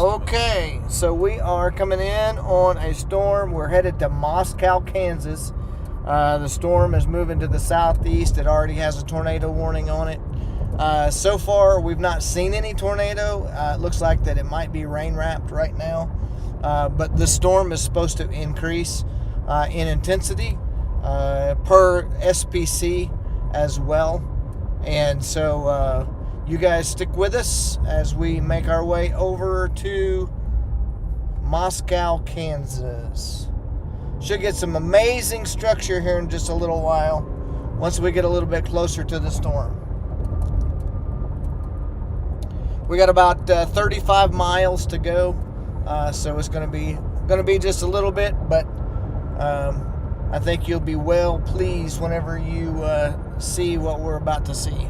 Okay, so we are coming in on a storm. We're headed to Moscow, Kansas. The storm is moving to the southeast. It already has a tornado warning on it. So far, we've not seen any tornado. It looks like that it might be rain-wrapped right now. But the storm is supposed to increase in intensity per SPC as well. And so you guys stick with us as we make our way over to Moscow, Kansas. Should get some amazing structure here in just a little while once we get a little bit closer to the storm. We got about 35 miles to go, so it's going to be just a little bit, but I think you'll be well pleased whenever you see what we're about to see.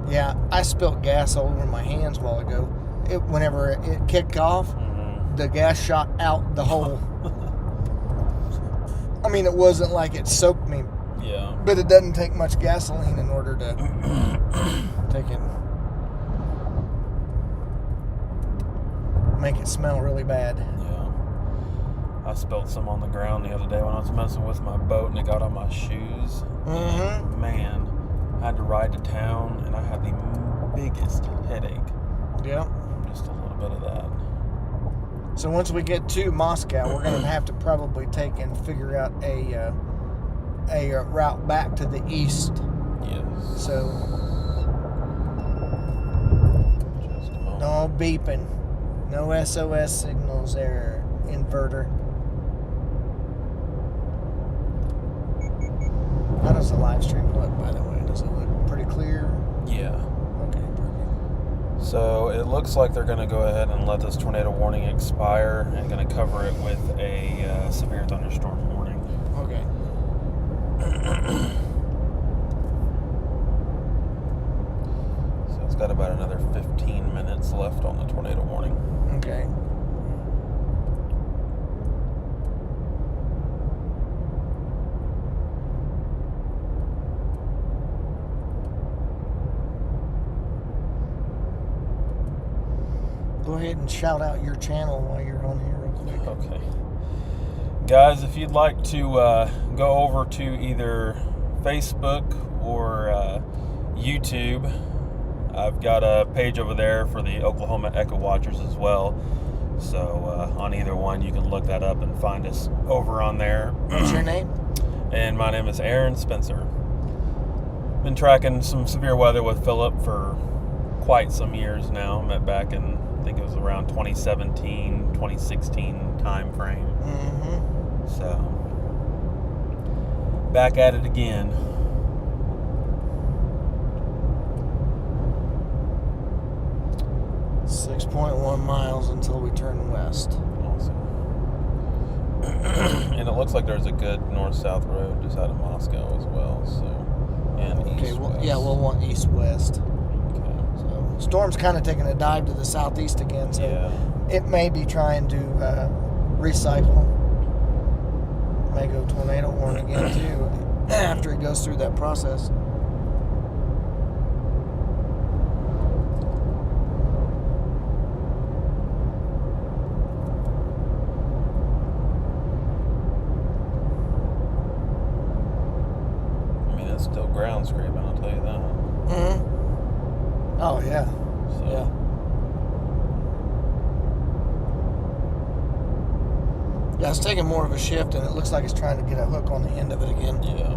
Yeah, I spilled gas all over my hands a while ago. Whenever it kicked off, the gas shot out the hole. I mean, it wasn't like it soaked me. Yeah. But it doesn't take much gasoline in order to make it smell really bad. Yeah. I spilled some on the ground the other day when I was messing with my boat, and it got on my shoes. And man, I had to ride to town, and I had the biggest headache. Yeah. Just a little bit of that. So once we get to Moscow, we're going to have to probably take and figure out a route back to the east. Yes. So Just a moment. no beeping, no SOS signals there, inverter. How does the live stream look, by the way? Does it look pretty clear? Yeah. Okay, perfect. So it looks like they're going to go ahead and let this tornado warning expire and going to cover it with a severe thunderstorm warning. Okay. So it's got about another 15 minutes left on the tornado warning. Okay. Go ahead and shout out your channel while you're on here real quick. Okay. Guys, if you'd like to go over to either Facebook or YouTube, I've got a page over there for the Oklahoma Echo Watchers as well. So on either one, you can look that up and find us over on there. What's your name? And my name is Aaron Spencer. Been tracking some severe weather with Philip for quite some years now. Met back in, I think it was around 2017, 2016 time frame. So, back at it again. .1 miles until we turn west. Awesome. And it looks like there's a good north-south road just out of Moscow as well. So, and east-west. Yeah, we'll want east-west. Okay. So, storm's kind of taking a dive to the southeast again, so Yeah. it may be trying to recycle. May go tornado warning again too after it goes through that process. I mean, it's still ground scraping, I'll tell you that. Oh yeah. So, Yeah. Yeah, it's taking more of a shift, and it looks like it's trying to get a hook on the end of it again. Yeah.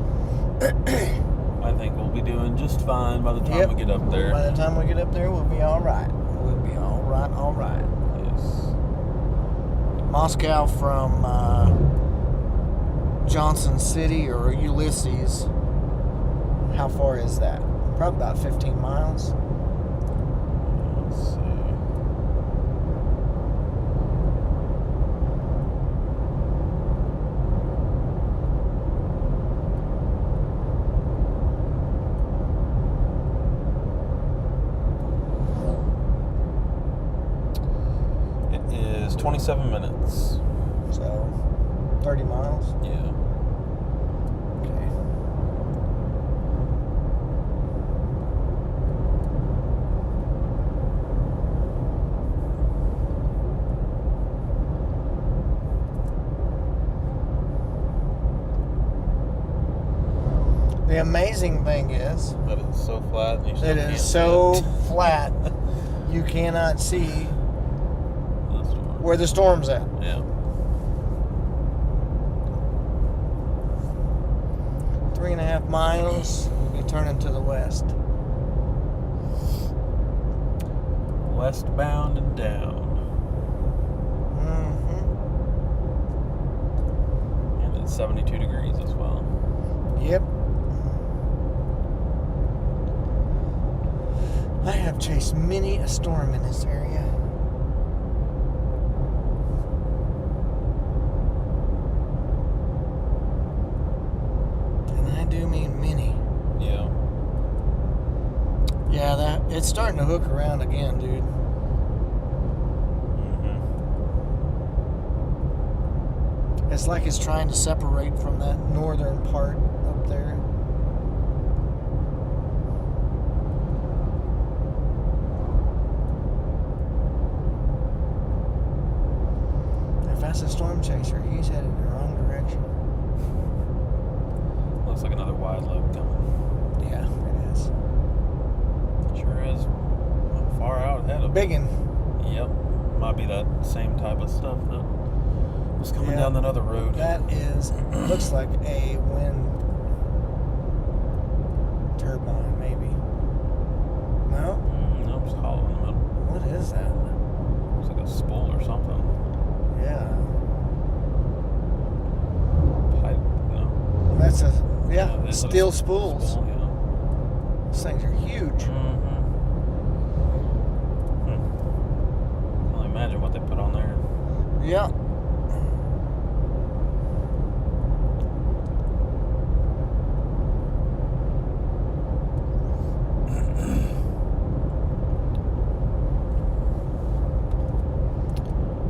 I think we'll be doing just fine by the time we get up there. By the time we get up there, we'll be all right. We'll be all right, all right. Yes. Moscow from Johnson City or Ulysses, how far is that? Probably about 15 miles. Let's see. It is 27 minutes. So 30 miles. Yeah. Okay. The amazing thing is That it's so flat. And you still it can't is see so it. flat you cannot see The storm. where the storm's at. Yeah. 3.5 miles. We'll be turning to the west. Westbound and down. And it's 72 degrees as well. Yep. I have chased many a storm in this area. And I do mean many. Yeah. Yeah, it's starting to hook around again, dude. It's like it's trying to separate from that northern part up there. If that's a storm chaser, he's headed in the wrong direction. Looks like another wide load coming. Yeah, it is. Sure is. Far out ahead of Biggin. Yep. Might be that same type of stuff that was coming Yeah. down that other road. That is, looks like a wind turbine, maybe. No? No, it's hollow in the middle. What is that? Looks like a spool or something. Yeah. Pipe, no. That's a, Is it a steel spools. Spool, yeah. These things are huge. Can only imagine what they put on there. Yeah.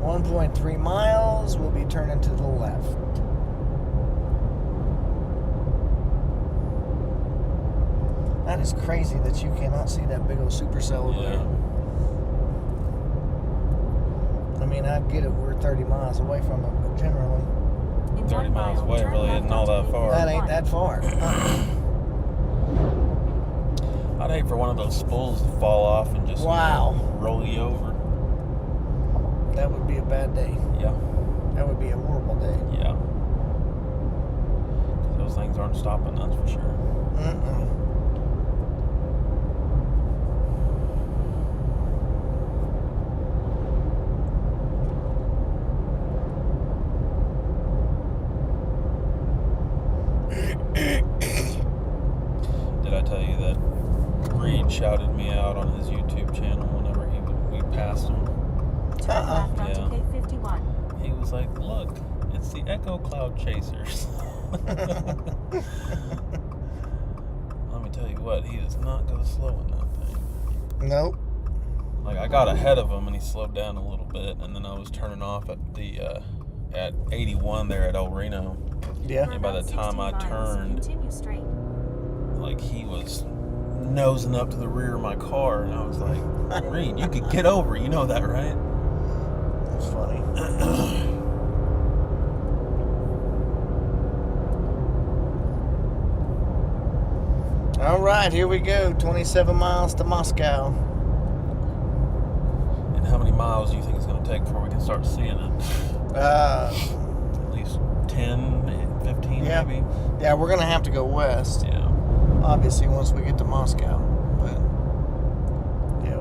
.3 miles. We'll be turning to the left. That is crazy that you cannot see that big old supercell over there. I mean, I get it. We're 30 miles away from it, but generally, 30 miles away really isn't all that far. that ain't that far. I'd hate for one of those spools to fall off and just Wow. roll you over. That would be a bad day. Yeah. That would be a horrible day. Yeah. 'Cause those things aren't stopping, that's for sure. Did I tell you that Reed shouted me out on his YouTube channel whenever we passed him? Turn left onto Yeah. K51. He was like, "Look, it's the Echo Cloud Chasers." Let me tell you what, he does not go slow in that thing. Nope. Like, I got ahead of him and he slowed down a little bit, and then I was turning off at the at 81 there at El Reno. Yeah. And by the time I turned, Continue straight. like, he was nosing up to the rear of my car, and I was like, "Reed, you could get over, you know that, right?" That's funny. All right, here we go. 27 miles to Moscow. And how many miles do you think it's going to take before we can start seeing it? At least 10, 15 Yeah. maybe? Yeah, we're gonna have to go west, Yeah. obviously, once we get to Moscow. But yeah,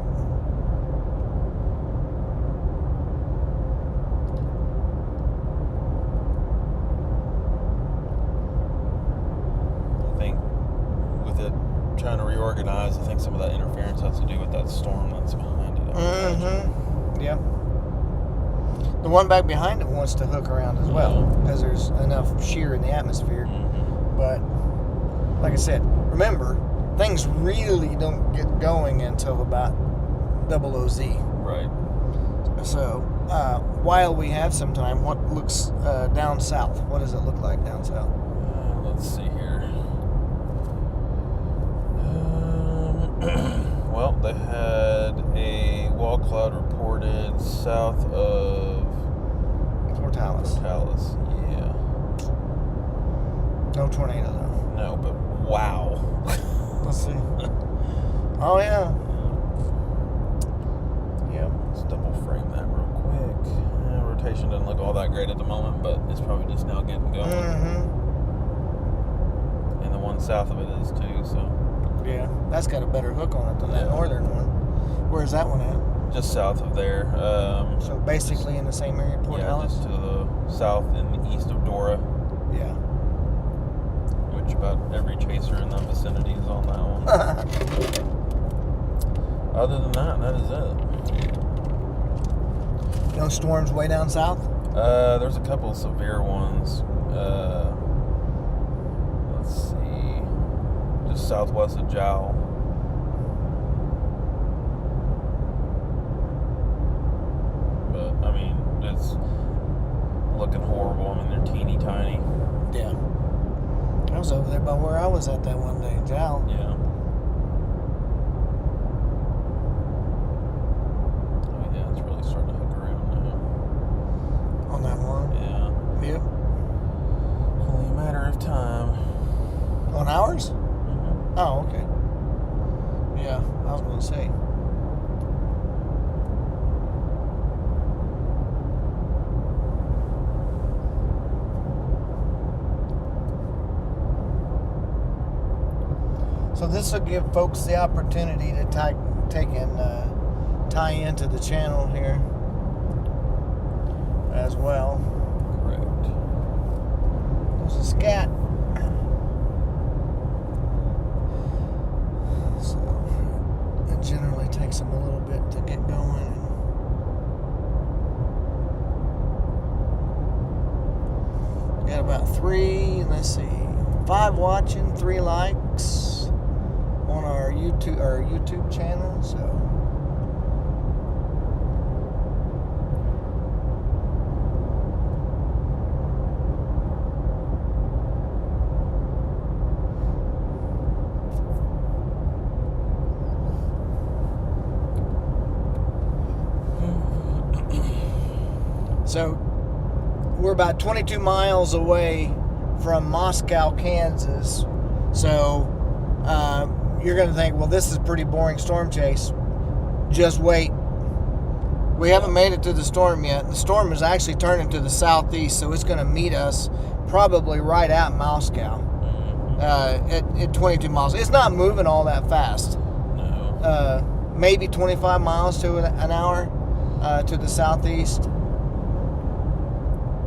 I think with it trying to reorganize, I think some of that interference has to do with that storm that's behind it. I would imagine. yeah. The one back behind it wants to hook around as well because there's enough shear in the atmosphere. But like I said, remember, things really don't get going until about 00Z. Right. So while we have some time, what looks down south? What does it look like down south? Let's see here. Well, they had a wall cloud reported south of Portales. Portales. Yeah. No tornado though. No, but wow. Let's see. Oh yeah. Yep. Let's double frame that real quick. Rotation doesn't look all that great at the moment, but it's probably just now getting going. Mm-hmm. And the one south of it is too, so. Yeah, that's got a better hook on it than that northern one. Where's that one at? Just south of there. So basically in the same area, Port Ellis? Just to the south and east of Dora. Yeah. Which about every chaser in that vicinity is on that one. Other than that, that is it. No storms way down south? There's a couple of severe ones. Let's see. Just southwest of Jowl. But, I mean, it's looking horrible. I mean, they're teeny tiny. Yeah. I was over there by where I was at that one day, Jowl. Yeah. Oh, yeah, it's really starting to hook around now. On that one? Yeah. Yep. Only a matter of time. On ours? Mm-hmm. Oh, okay. Yeah, I was going to say. So this will give folks the opportunity to take and tie into the channel here as well. Correct. There's a scat. So it generally takes them a little bit to get going. Got about 5 watching, 3 likes on our YouTube channel. So we're about 22 miles away from Moscow, Kansas. So you're going to think, well, this is a pretty boring storm chase. Just wait. We haven't made it to the storm yet. The storm is actually turning to the southeast, so it's going to meet us probably right at Moscow at 22 miles. It's not moving all that fast. No. Maybe 25 miles to an hour to the southeast.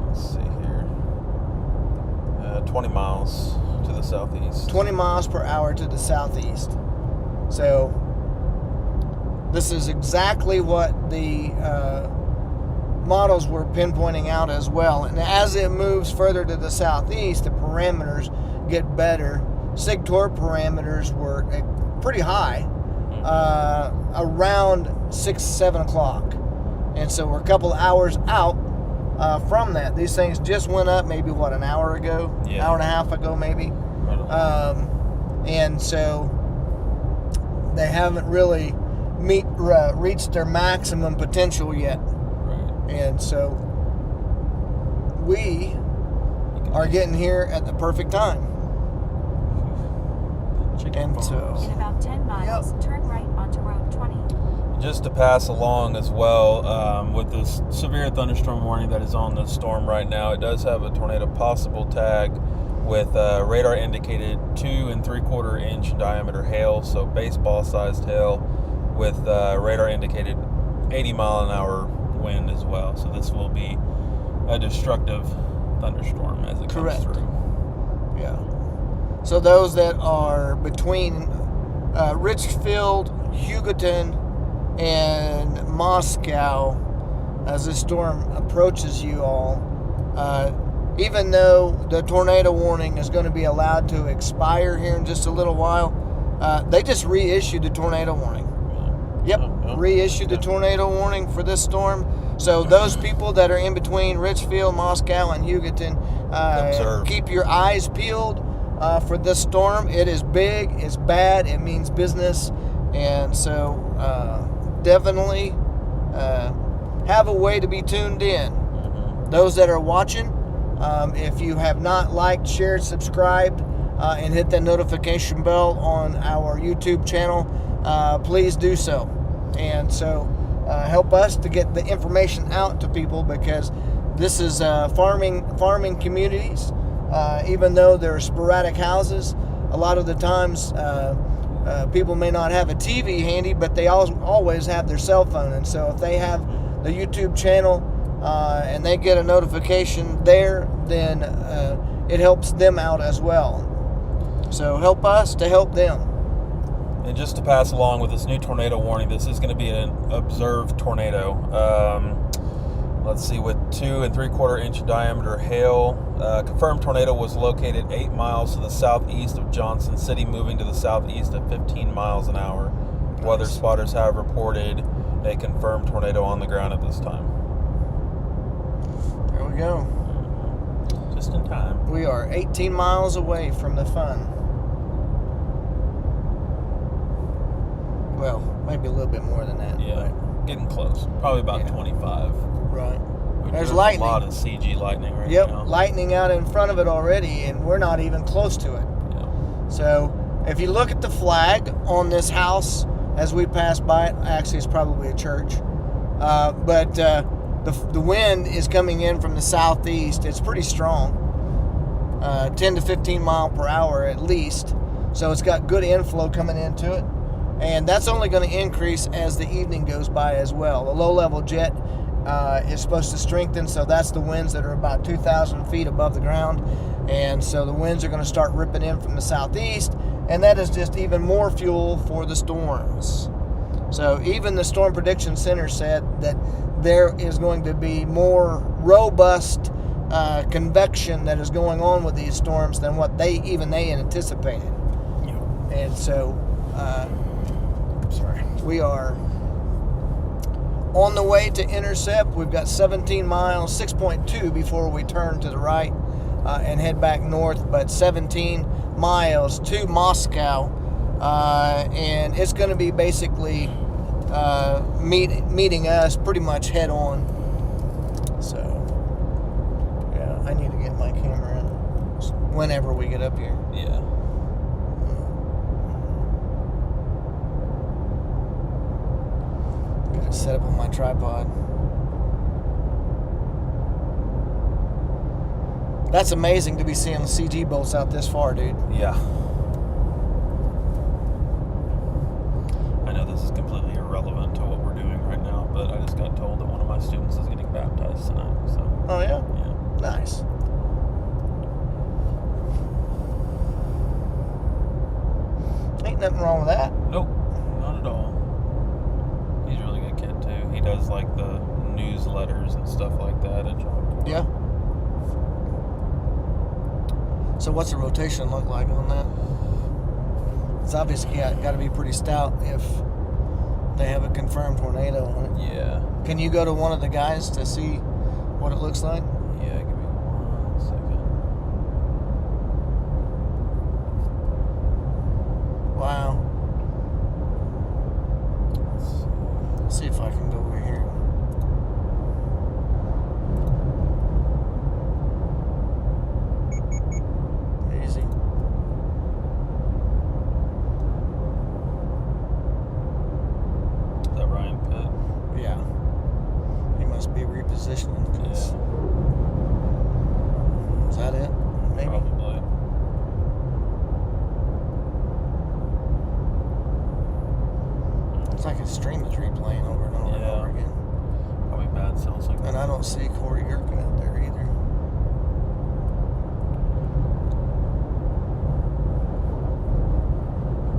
Let's see here. 20 miles to the southeast. 20 miles per hour to the southeast. So this is exactly what the models were pinpointing out as well. And as it moves further to the southeast, the parameters get better. Sig torque parameters were pretty high, around 6, 7 o'clock. And so we're a couple hours out from that. These things just went up maybe, an hour ago? Yeah. Hour and a half ago, maybe. And so they haven't really reached their maximum potential yet. Right. And so we are getting here at the perfect time. Chicken farms. In about 10 miles, turn right onto Road 20. Just to pass along as well, with this severe thunderstorm warning that is on the storm right now, it does have a tornado possible tag with radar indicated 2 3/4 inch diameter hail, so baseball sized hail, with radar indicated 80 mile an hour wind as well. So this will be a destructive thunderstorm as it comes through. Yeah. So those that are between Richfield, Hugoton, and Moscow, as this storm approaches you all, even though the tornado warning is going to be allowed to expire here in just a little while, they just reissued the tornado warning. Yep, reissued the tornado warning for this storm. So those people that are in between Richfield, Moscow, and Hugoton, keep your eyes peeled for this storm. It is big, it's bad, it means business, and so definitely have a way to be tuned in. Those that are watching, If you have not liked, shared, subscribed, and hit that notification bell on our YouTube channel, please do so. And so help us to get the information out to people, because this is farming communities. Even though they're sporadic houses, a lot of the times people may not have a TV handy, but they always have their cell phone. And so if they have the YouTube channel and they get a notification there, then it helps them out as well. So help us to help them. And just to pass along with this new tornado warning, this is going to be an observed tornado. Let's see, with 2 3/4 inch diameter hail. Confirmed tornado was located 8 miles to the southeast of Johnson City, moving to the southeast at 15 miles an hour. Nice. Weather spotters have reported a confirmed tornado on the ground at this time. There we go. Just in time. We are 18 miles away from the fun. Well, maybe a little bit more than that. Yeah, but getting close. Probably about 25. Right. There's a lightning. A lot of CG lightning right now. Yep, lightning out in front of it already, and we're not even close to it. Yeah. So, if you look at the flag on this house as we pass by it, actually it's probably a church, but the wind is coming in from the southeast. It's pretty strong, 10 to 15 mile per hour at least. So it's got good inflow coming into it, and that's only going to increase as the evening goes by as well. The low-level jet is supposed to strengthen, so that's the winds that are about 2,000 feet above the ground, and so the winds are going to start ripping in from the southeast, and that is just even more fuel for the storms. So even the Storm Prediction Center said that there is going to be more robust convection that is going on with these storms than what they anticipated. Yeah. And so we are on the way to intercept. We've got 17 miles, 6.2 before we turn to the right and head back north, but 17 miles to Moscow, and it's going to be basically meeting us pretty much head on. So, yeah, I need to get my camera in whenever we get up here. Yeah. Got it set up on my tripod. That's amazing to be seeing the CG bolts out this far, dude. Yeah. I know this is completely irrelevant to what we're doing right now, but I just got told that one of my students is getting baptized tonight. So. Oh yeah? Yeah. Nice. Ain't nothing wrong with that. Nope, not at all. He's a really good kid too. He does like the newsletters and stuff like that at John. Yeah. So what's the rotation look like on that? It's obviously got to be pretty stout if they have a confirmed tornado on it. Yeah. Can you go to one of the guys to see what it looks like? Yeah, give me 1 second. Wow. Let's see if I can go over here. Easy. Is that Ryan Pitt? Yeah. He must be repositioning. 'Cause is that it? Maybe. Probably. It's like his stream is replaying over and over and over again. Probably bad cell signal. And I don't see Corey Gerken out there either.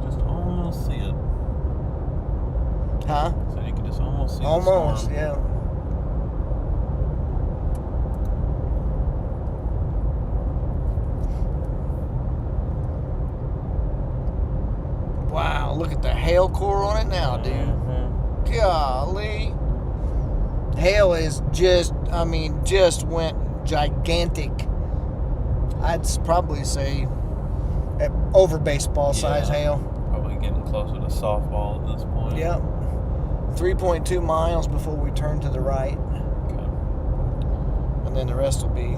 Just almost see it. Huh? So you can just almost see Almost, the storm. yeah. Wow, look at the hail core on it now, dude. Mm-hmm. Golly. Hail is just went gigantic. I'd probably say over baseball size hail. Probably getting closer to softball at this point. Yep. 3.2 miles before we turn to the right. Okay. And then the rest will be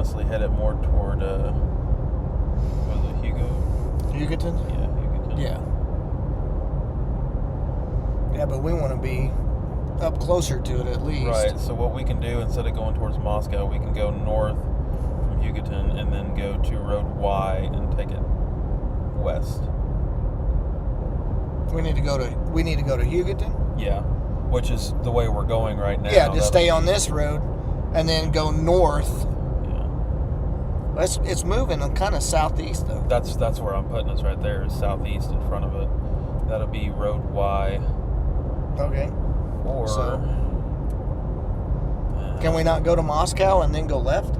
honestly headed more toward, was it Hugoton? Yeah, Hugoton. Yeah. Yeah, but we want to be up closer to it at least. Right, so what we can do, instead of going towards Moscow, we can go north from Hugoton and then go to Road Y and take it west. We need to go to Hugoton? Yeah, which is the way we're going right now. Yeah, just stay on this road and then go north. Yeah. It's moving kind of southeast though. That's where I'm putting us right there, is southeast in front of it. That'll be Road Y. Okay. Or can we not go to Moscow and then go left?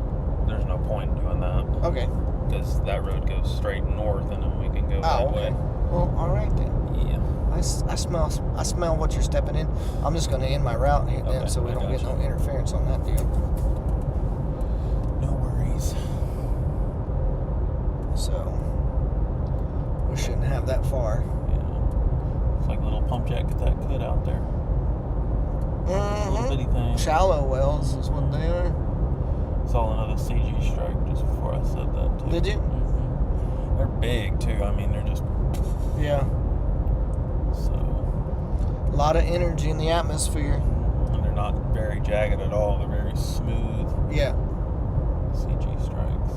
There's no point in doing that. Okay. Because that road goes straight north, and then we can go that okay. way. Well, all right then. Yeah. I smell what you're stepping in. I'm just going to end my route here then, so we don't get no interference on that deal. No worries. So we shouldn't have that far. Yeah. It's like a little pump jack that could out there. Little bitty thing. Shallow wells is what they are. Saw another CG strike just before I said that too. Did you? Mm-hmm. They're big too. I mean, they're just. Yeah. So. A lot of energy in the atmosphere. And they're not very jagged at all. They're very smooth. Yeah. CG strikes.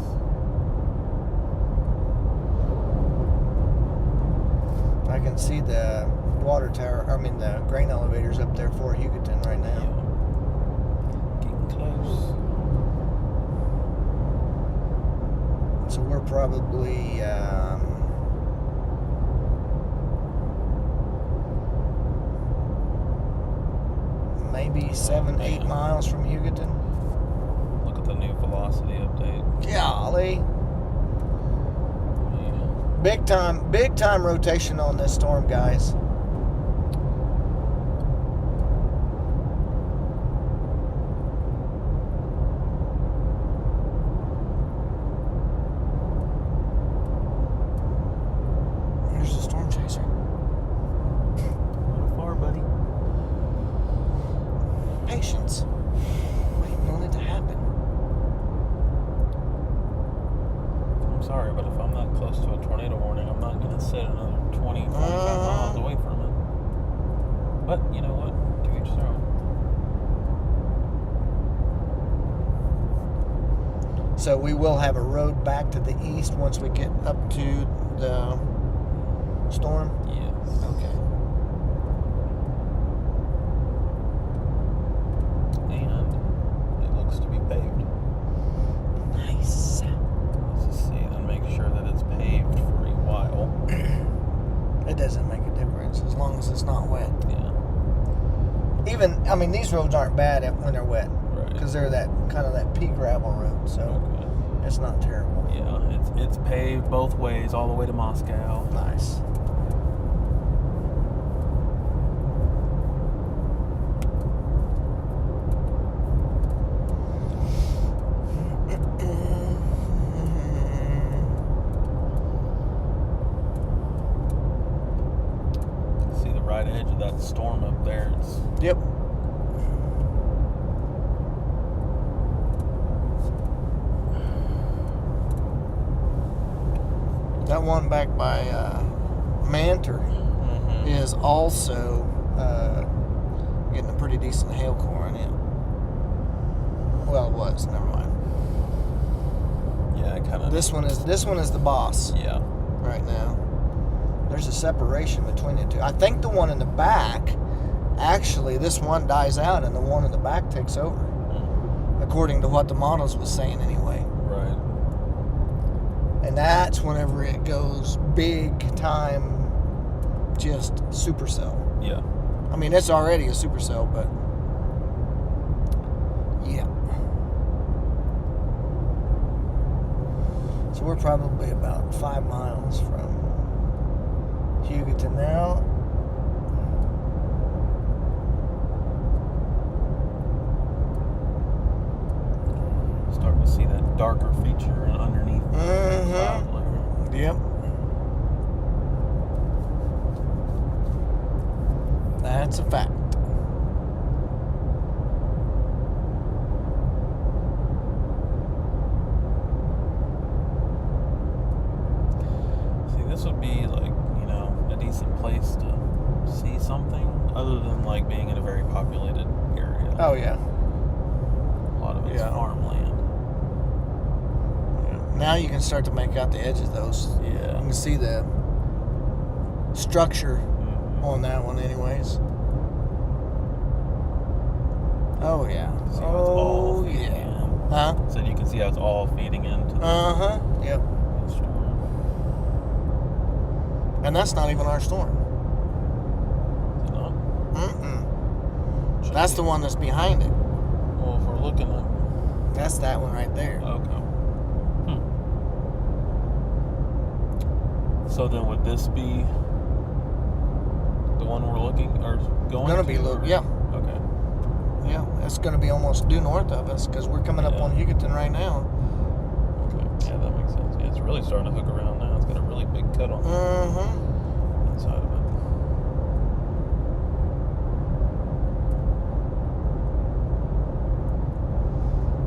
I can see the water tower. I mean the grain elevators up there for Hugoton right now. Yeah. Getting close. So we're probably maybe 7-8 miles from Hugoton. Look at the new velocity update. Golly. Yeah. Big time rotation on this storm, guys. Here's the storm chaser. How far, buddy? Patience. Waiting on it to happen. I'm sorry, but if I'm that close to a tornado warning, I'm not going to sit another 20, 25 miles away from it. But, you know what? To each their own. So we will have a road back to the east once we get up to the storm? Yes. Okay. And it looks to be paved. Nice. Let's just see and make sure that it's paved for a while. It doesn't make a difference as long as it's not wet. Yeah. These roads aren't bad when they're wet. Right. Because they're that kind of that pea gravel road, so Okay. it's not terrible. Yeah, it's paved both ways, all the way to Moscow. Nice. See the right edge of that storm up there. It's Yep. That one back by Mantor is also getting a pretty decent hail core in it. Well, it was. Never mind. yeah, kind of. This one is the boss Yeah. right now. There's a separation between the two. I think the one in the back, actually, this one dies out and the one in the back takes over, according to what the models was saying anyway. Right. And that's whenever it goes big time, just supercell. Yeah. I mean, it's already a supercell, but yeah. So we're probably about 5 miles from Hugoton now. Starting to see that darker feature underneath the cloud layer. Yep. That's a fact. this would be like, you know, a decent place to see something other than like being in a very populated area. Oh, yeah. A lot of it's farmland. Yeah. Now you can start to make out the edges of those. Yeah. You can see the structure on that one anyways. Oh, yeah. See how it's all feeding yeah. in. Huh? So you can see how it's all feeding into the Yep. storm. And that's not even our storm. Is it not? Mm-mm. That's the one that's behind it. Well, if we're looking at... That's that one right there. Okay. So then would this be the one we're looking or going Gonna to? be yeah. Okay. Yeah, it's gonna be almost due north of us because we're coming up on Hugoton right now. Okay. Yeah, that makes sense. Yeah, it's really starting to hook around now. It's got a really big cut on the inside of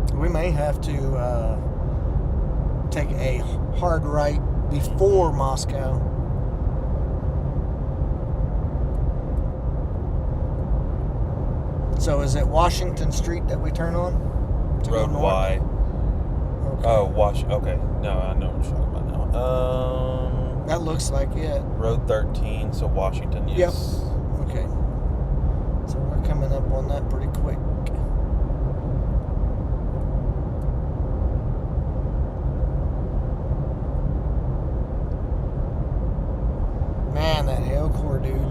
it. We may have to take a hard right before Moscow. So is it Washington Street that we turn on? To Road go north? Y. Okay. Oh, Okay. No, I know what you're talking about now. That looks like it. Road 13, so Washington, yes. Yep. Okay. So we're coming up on that pretty quick. Man, that hail core, dude.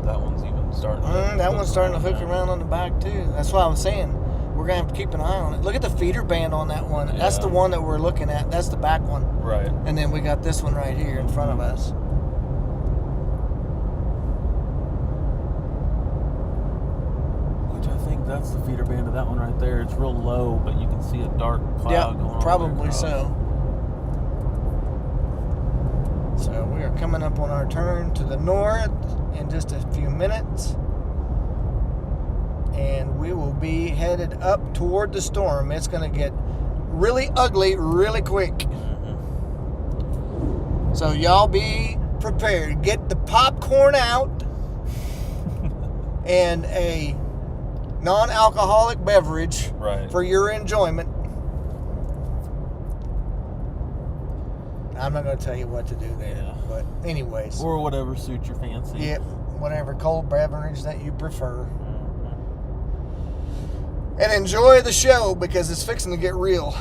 That one's even starting to That one's starting to hook now. around on the back too. That's why I was saying we're gonna have to keep an eye on it. Look at the feeder band on that one. That's the one that we're looking at. That's the back one. Right. And then we got this one right here in front of us. Which I think that's the feeder band of that one right there. It's real low, but you can see a dark cloud going on. Probably so. So we are coming up on our turn to the north in just a few minutes. And we will be headed up toward the storm. It's going to get really ugly really quick. So y'all be prepared. Get the popcorn out and a non-alcoholic beverage for your enjoyment. I'm not going to tell you what to do there, but anyways. Or whatever suits your fancy. Yep, whatever cold beverage that you prefer. And enjoy the show because it's fixing to get real.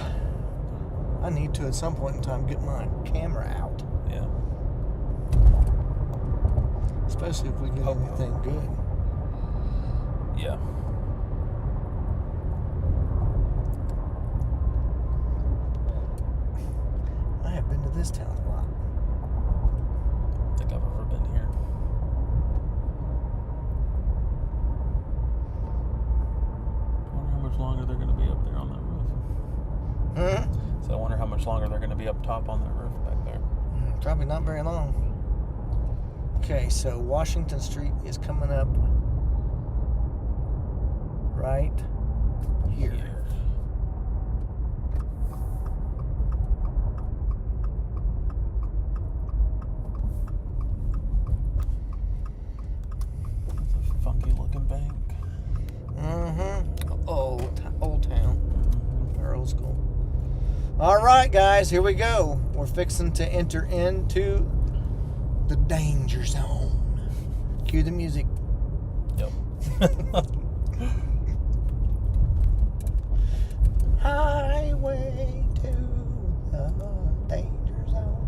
I need to at some point in time get my camera out. Yeah. Especially if we get anything good. Yeah. I have been to this town a lot. I don't think I've ever been here. I wonder how much longer they're going to be up there on that roof. So I wonder how much longer they're going to be up top on that roof back there. Probably not very long. Okay, so Washington Street is coming up right here. That's a funky looking bank. Old town. Or old school. All right, guys, here we go. We're fixing to enter into the danger zone. Cue the music. Yep. Highway to the danger zone.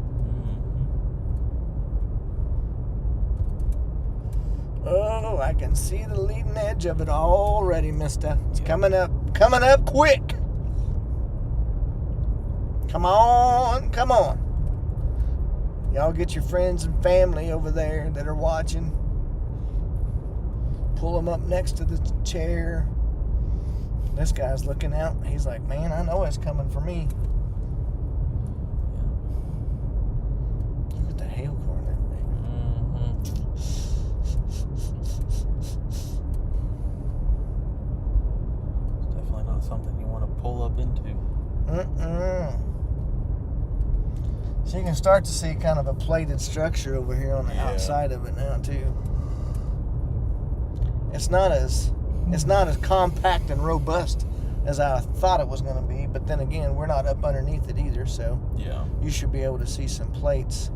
Oh, I can see the leading edge of it already, mister. It's coming up quick. Come on. Y'all get your friends and family over there that are watching. Pull them up next to the chair. This guy's looking out. He's like, man, I know it's coming for me. Look at the hail core in that thing. So you can start to see kind of a plated structure over here on the outside of it now too. It's not as compact and robust as I thought it was going to be, but then again, we're not up underneath it either, so Yeah. you should be able to see some plates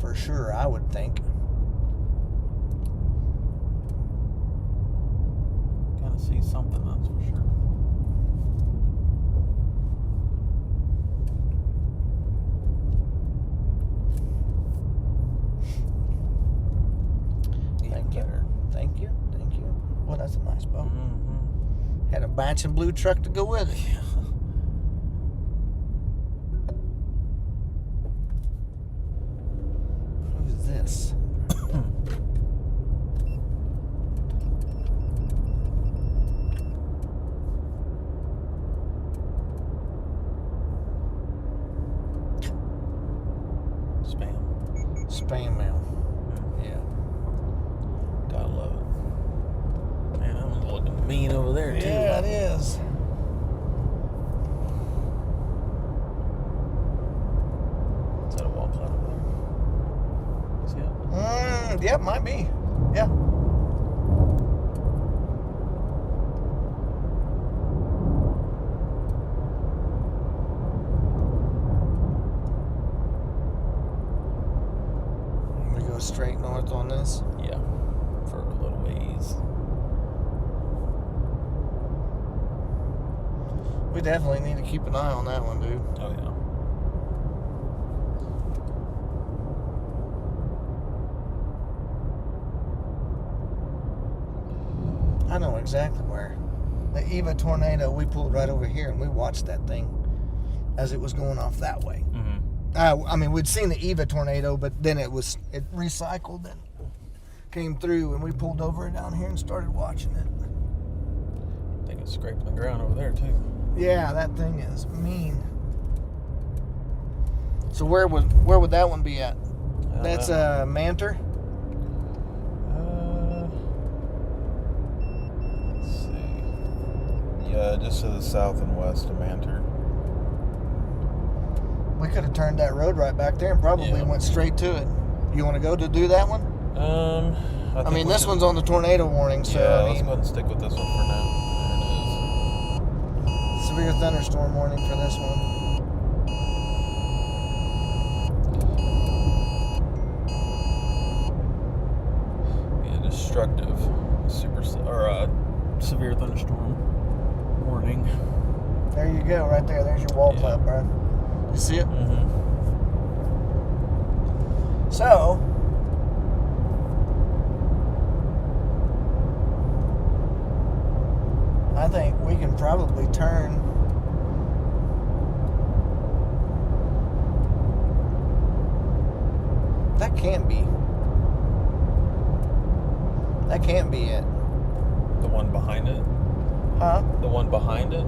for sure, I would think. Gotta see something, that's for sure. Thank you. Better. Thank you. Thank you. Well, that's a nice boat. Mm-hmm. Had a matching blue truck to go with it. Yeah. Who's this? Spam mail. Yeah. Gotta love it. Man, that one's looking mean over there, too. Yeah, it is. Is that a wall cloud over there? See it? Yep, might be. Yeah. We go straight north on this. Yeah. For a little ways. We definitely need to keep an eye on that one, dude. Oh, yeah. I know exactly where. The Eva tornado, we pulled right over here and we watched that thing as it was going off that way. Mm-hmm. I mean, we'd seen the Eva tornado, but then it recycled and came through, and we pulled over down here and started watching it. I think it's scraping the ground over there, too. Yeah, that thing is mean. So where would that one be at? That's Mantor. Let's see. Yeah, just to the south and west of Mantor. We could have turned that road right back there and probably went straight to it. You want to go to do that one? I mean, this one's on the tornado warning, so yeah, I let's mean, go ahead and stick with this one for now. severe thunderstorm warning for this one. There it is. Yeah, destructive, severe thunderstorm warning. There you go, right there. There's your wall clap, bro. You see it? Mm-hmm. So, I think we can probably turn that can't be it. The one behind it? Huh? The one behind it?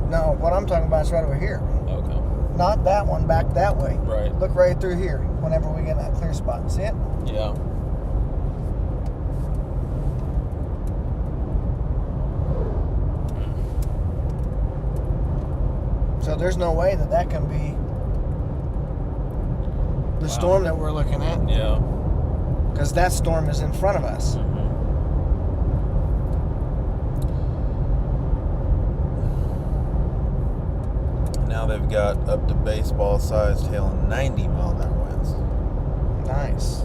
No, what I'm talking about is right over here. Okay. Not that one, back that way. Right. Look right through here whenever we get in that clear spot. See it? Yeah. So there's no way that can be the storm that we're looking at. Yeah. Because that storm is in front of us. Mm-hmm. Now they've got up to baseball-sized hail and 90-mile-an-hour winds. Nice.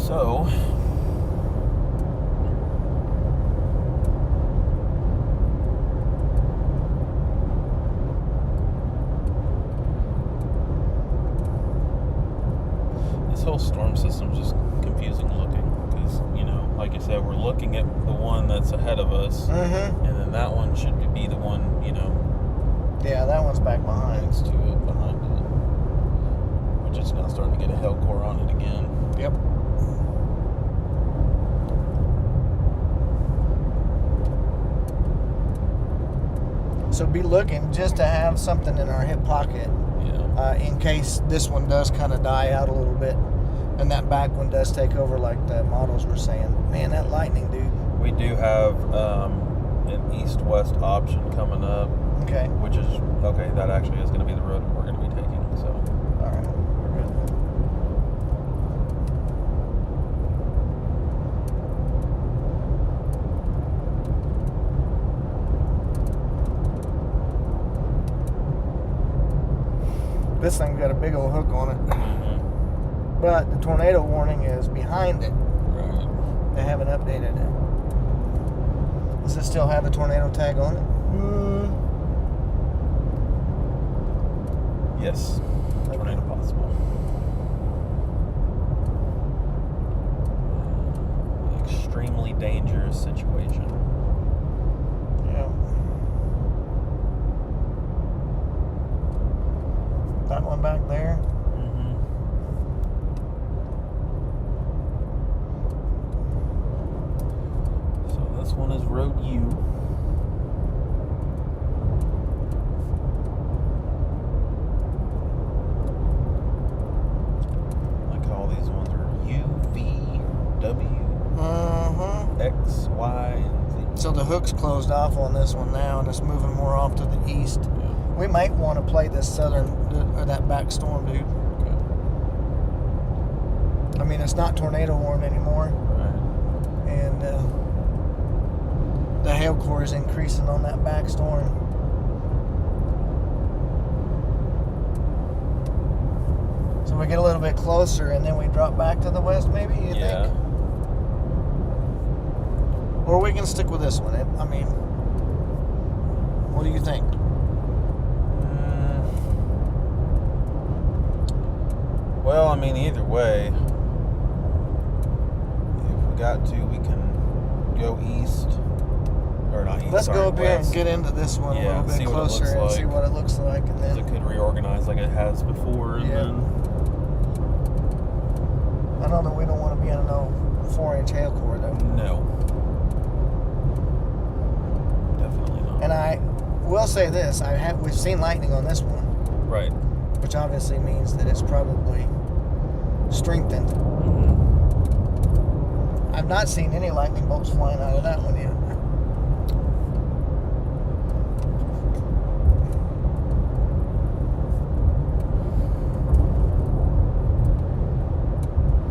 So, this whole storm system is just confusing looking because, like you said, we're looking at the one that's ahead of us, Mm-hmm. and then that one should be the one, Yeah, that one's back behind. next to it, behind it. We're just now starting to get a hail core on it again. Yep. So be looking just to have something in our hip pocket Yeah. in case this one does kind of die out a little bit and that back one does take over like the models were saying. Man, that lightning, dude. We do have an east-west option coming up, Okay. which is, okay, that actually is going to be the road we're going to be taking, so. All right. We're good then. This thing's got a big old hook on it. Mm-hmm. But the tornado warning is behind it. Right. They haven't updated it. Does it still have the tornado tag on it? Yes. Tornado possible. Extremely dangerous situation. Yeah. That one back there. Mm-hmm. So this one is Road U. Like all these ones are U, V, W, X, Y, and Z. So the hook's closed off on this one now, and it's moving more off to the east. We might want to play this southern, or that back storm, dude. Okay. I mean, it's not tornado warned anymore, Right. and the hail core is increasing on that back storm. So we get a little bit closer, and then we drop back to the west, maybe, you Yeah. think? Or we can stick with this one. I mean, what do you think? Well, I mean, either way, if we got to, we can go east, or not east. Let's sorry, go up here and west. get into this one a Yeah, little see bit what it closer looks and like. see what it looks like, and 'Cause then it could reorganize like it has before, and Yeah. then I know that we don't want to be in no 4-inch hail core though. no, definitely not. And I will say this: we've seen lightning on this one, Right. which obviously means that it's probably strengthened. Mm-hmm. I've not seen any lightning bolts flying out of that one yet.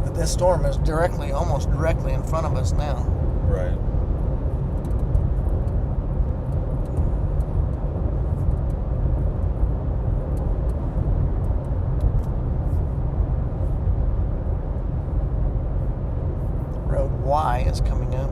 But this storm is almost directly in front of us now. Right. Road Y is coming up.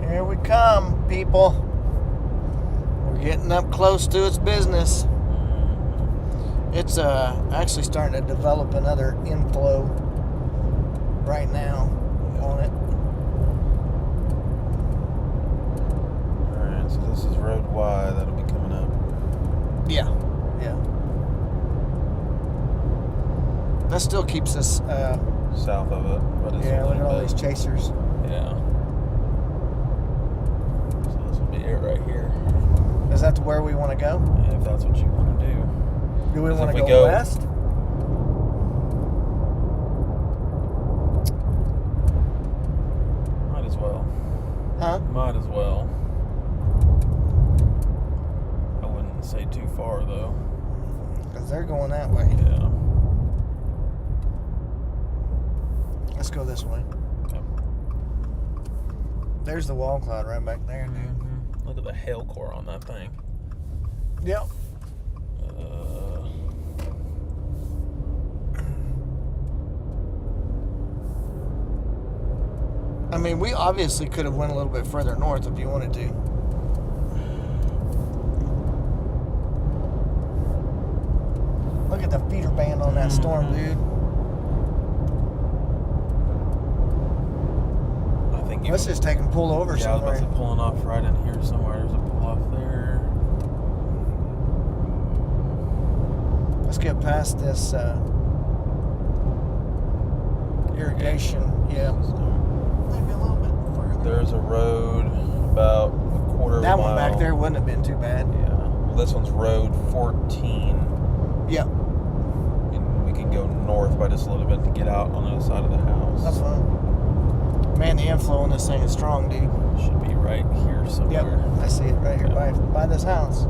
Here we come, people. We're getting up close to its business. It's actually starting to develop another inflow right now on it. Alright, so this is Road Y that'll be coming up. Yeah. That still keeps us, South of it, but it's yeah, a look at little all bit. these chasers. Yeah. So this will be it right here. Is that to where we want to go? If that's what you want to do. Do we 'Cause want if to we go go- west? Might as well. Huh? Might as well. I wouldn't say too far though. Because they're going that way. Yeah. Let's go this way. Okay. There's the wall cloud right back there, dude. Mm-hmm. Look at the hail core on that thing. Yep. I mean, we obviously could have went a little bit further north if you wanted to. the feeder band on that storm, dude. I think Let's just take and pull over yeah, somewhere. I was about to say pulling off right in here somewhere. There's a pull off there. Let's get past this irrigation. Yeah. Maybe a little bit further. There's a road about a quarter of a That mile. one back there wouldn't have been too bad. Yeah. Well, this one's road 14. Yep. And we can go north by just a little bit to get out on the other side of the house. That's fine. Man, the inflow on this thing is strong, dude. Should be right here somewhere. Yep. I see it right here by this house.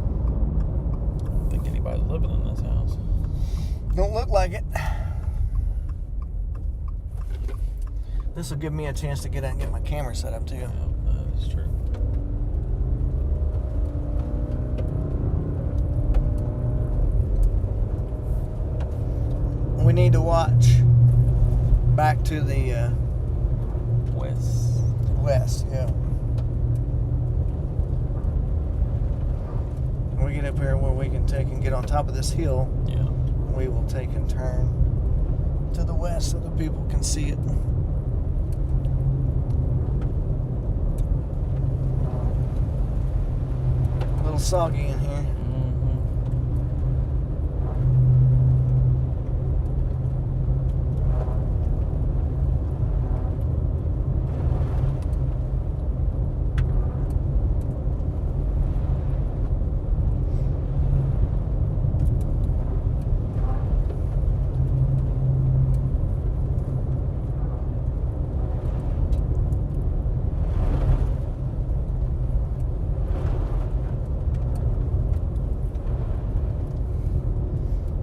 I don't think anybody's living in this house. Don't look like it. This will give me a chance to get out and get my camera set up too. Yeah, that is true. We need to watch back to the west. Yeah. When we get up here where we can take and get on top of this hill, Yeah. we will take and turn to the west so the people can see it. A little soggy in here.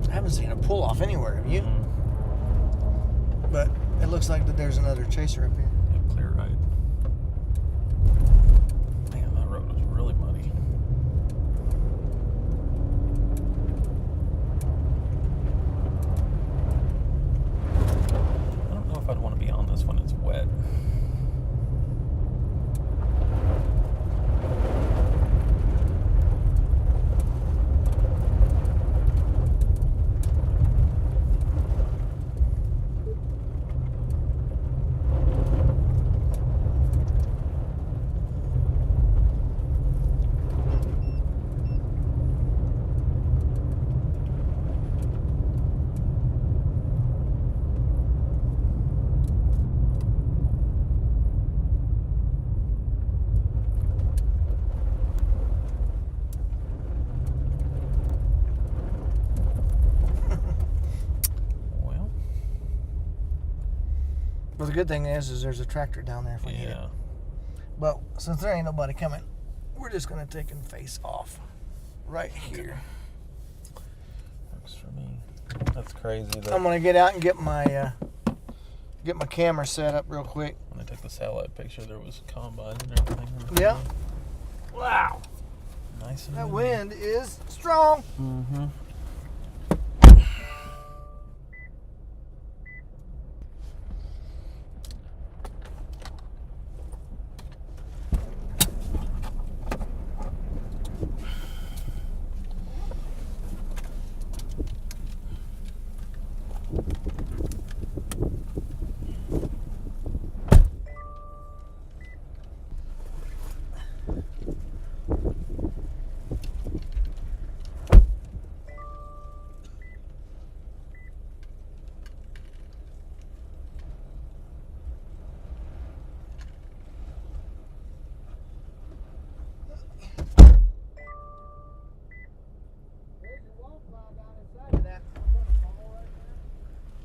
I haven't seen a pull off anywhere, have you? But it looks like that there's another chaser up here. Yeah, clear right. Man, that road was really muddy. I don't know if I'd want to be on this when it's wet. Well, But the good thing is there's a tractor down there if we need it. yeah. But since there ain't nobody coming, we're just gonna take and face off right here. Works for me. That's crazy. That I'm gonna get out and get my camera set up real quick. when I took the satellite picture, there was combines and everything. Yeah. Wow. Nice and That windy. wind is strong. Mm-hmm.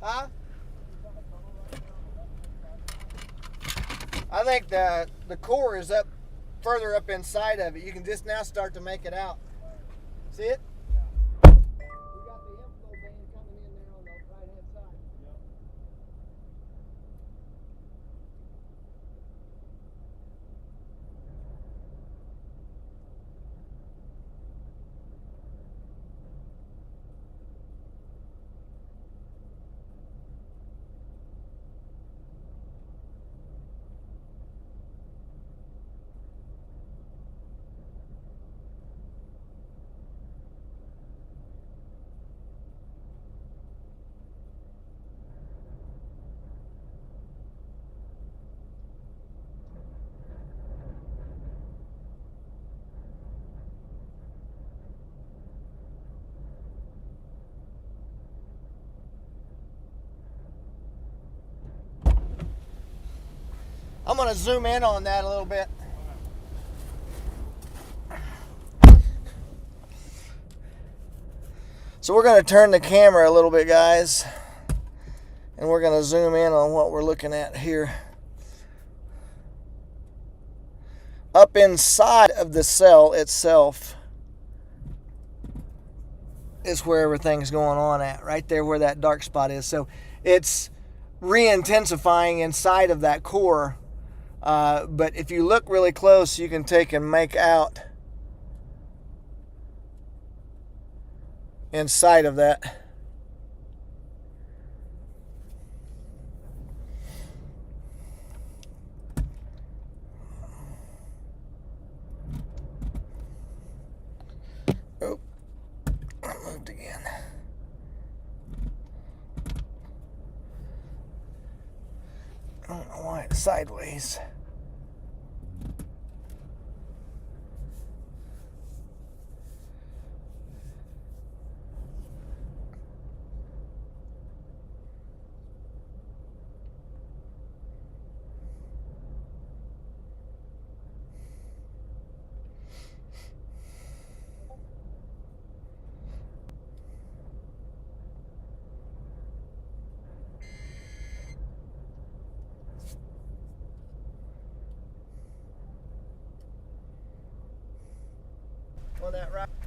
Huh? I think the core is up further up inside of it. You can just now start to make it out. See it? We got the inflow band coming in there on the right hand side. I'm going to zoom in on that a little bit. So we're going to turn the camera a little bit, guys, and we're going to zoom in on what we're looking at here. Up inside of the cell itself is where everything's going on at, right there where that dark spot is. So it's re-intensifying inside of that core, but if you look really close, you can take and make out inside of that. Oh, I moved again. I don't know why it's sideways.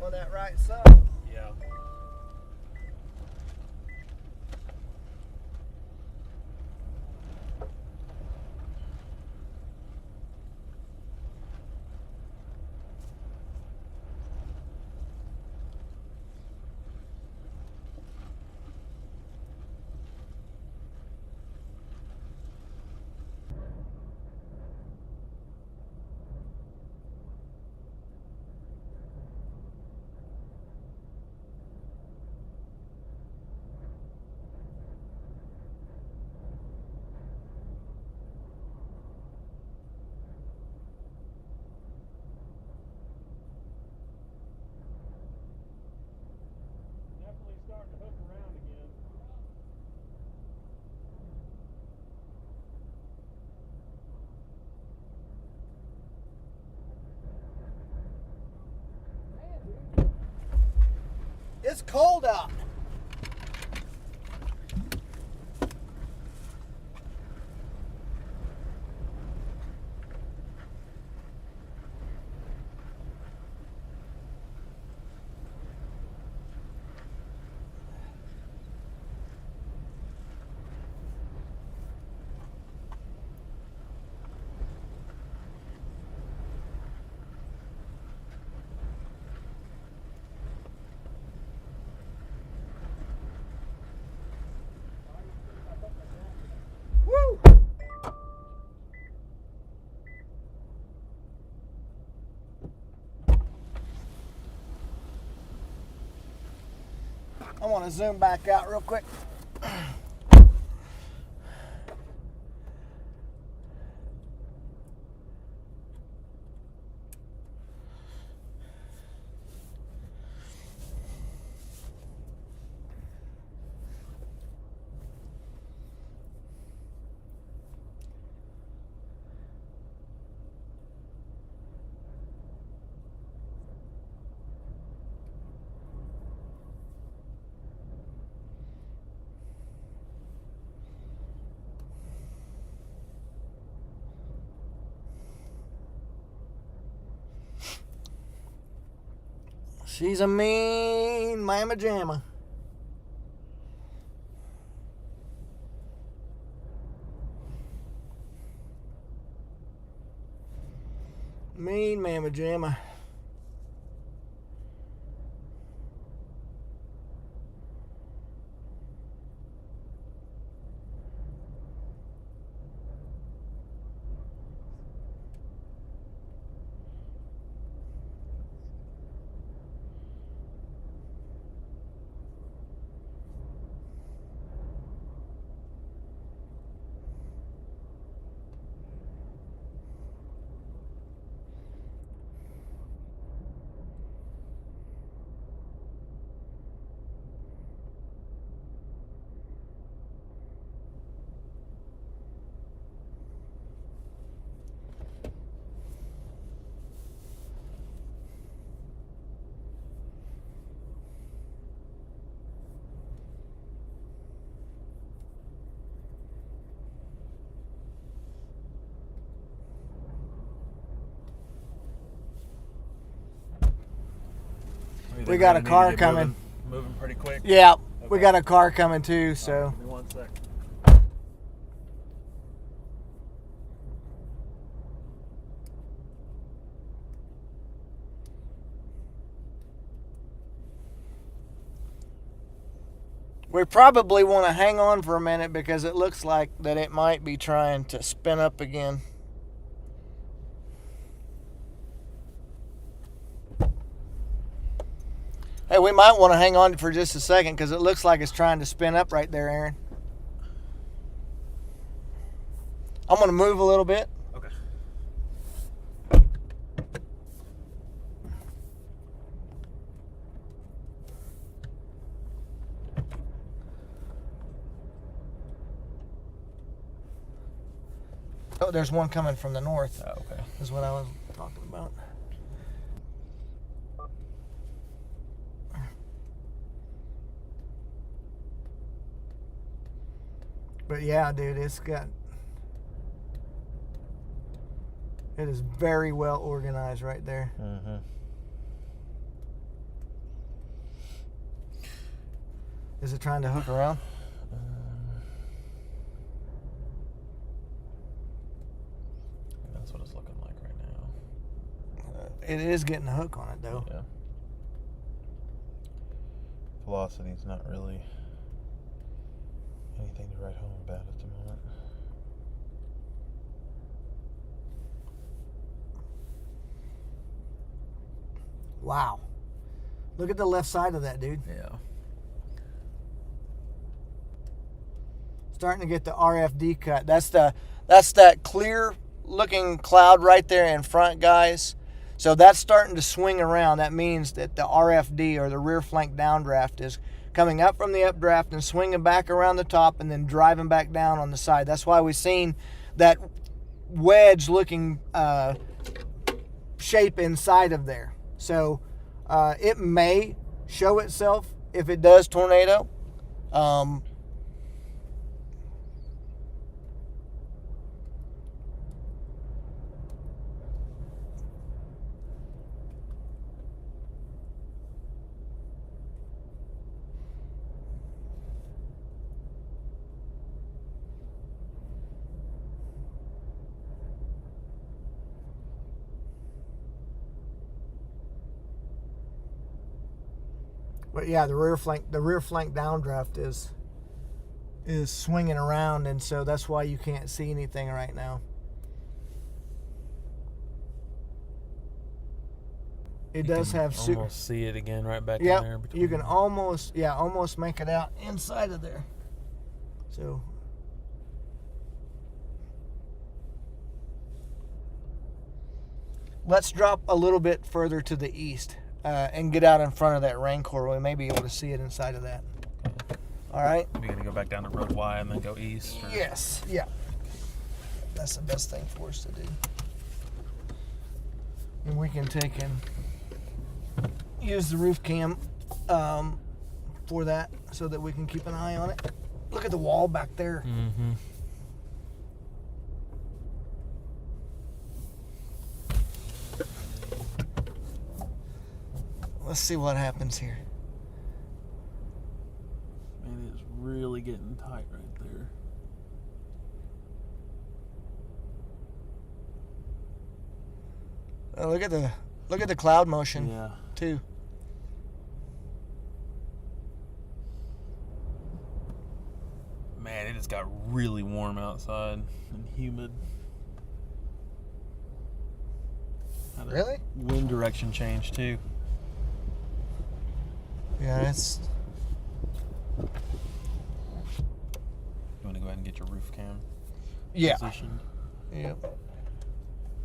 On that right side. Yeah. Definitely starting to hook around again. It's cold out. Woo! I want to zoom back out real quick. She's a mean mama jamma. Mean mama jamma. Anything We got a that car needed coming. Moving pretty quick. Yeah, we Okay. got a car coming too, so. Give me 1 sec. We probably want to hang on for a minute because it looks like that it might be trying to spin up again. Hey, we might want to hang on for just a second because it looks like it's trying to spin up right there, Aaron. I'm going to move a little bit. Okay. Oh, there's one coming from the north. Oh, okay. Is what I was talking about. But yeah, dude, it is very well organized right there. Mm-hmm. Is it trying to hook around? That's what it's looking like right now. It is getting a hook on it though. Yeah. Velocity's not really anything to write home about at the moment. Wow. Look at the left side of that, dude. Yeah. Starting to get the RFD cut. That's that clear looking cloud right there in front, guys. So that's starting to swing around. That means that the RFD, or the rear flank downdraft, is coming up from the updraft and swinging back around the top and then driving back down on the side. That's why we've seen that wedge looking shape inside of there. So it may show itself if it does tornado. But yeah, the rear flank downdraft is swinging around, and so that's why you can't see anything right now. It does have almost see it again right back in Yep, there. you can almost make it out inside of there. So let's drop a little bit further to the east and get out in front of that rain core. We may be able to see it inside of that. All right? We're going to go back down to Road Y and then go east? Or? Yes. Yeah. That's the best thing for us to do. And we can take and use the roof cam for that so that we can keep an eye on it. Look at the wall back there. Mm-hmm. Let's see what happens here. Man, it's really getting tight right there. Look at the cloud motion Yeah. too. Man, it just got really warm outside and humid. Had a Really? Wind direction change too. Yeah, it's. You want to go ahead and get your roof cam positioned? Yeah.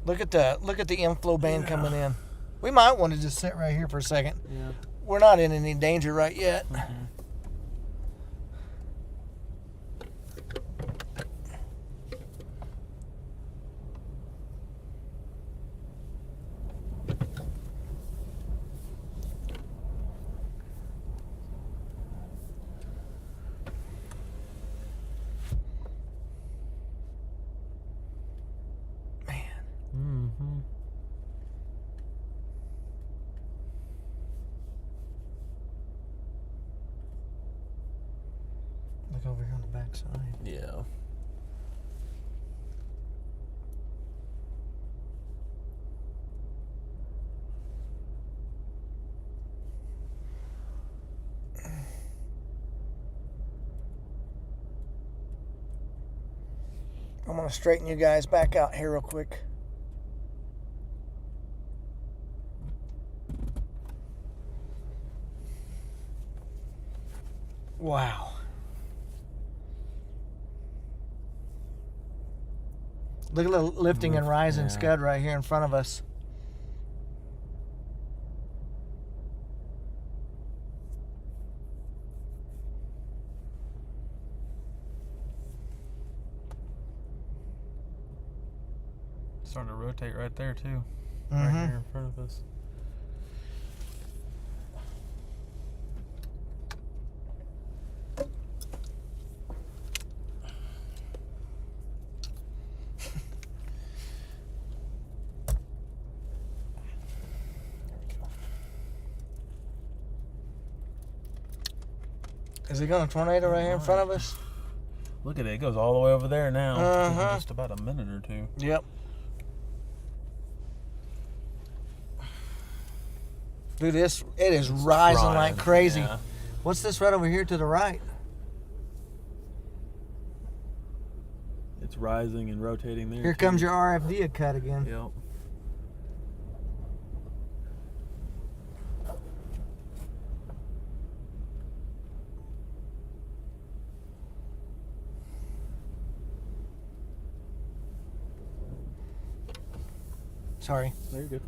Look at the inflow band coming in. We might want to just sit right here for a second. Yeah. We're not in any danger right yet. Mm-hmm. like over here on the back side. Yeah. I'm going to straighten you guys back out here real quick. Wow. Look at the lifting and rising scud right here in front of us. Starting to rotate right there too. Mm-hmm. Right here in front of us. Is it going to tornado right here in front of us? Look at it. It goes all the way over there now. Uh-huh. In just about a minute or two. Yep. Dude, it is rising like crazy. Yeah. What's this right over here to the right? It's rising and rotating there. Here comes your RFD cut again. Yep. Sorry. There you go.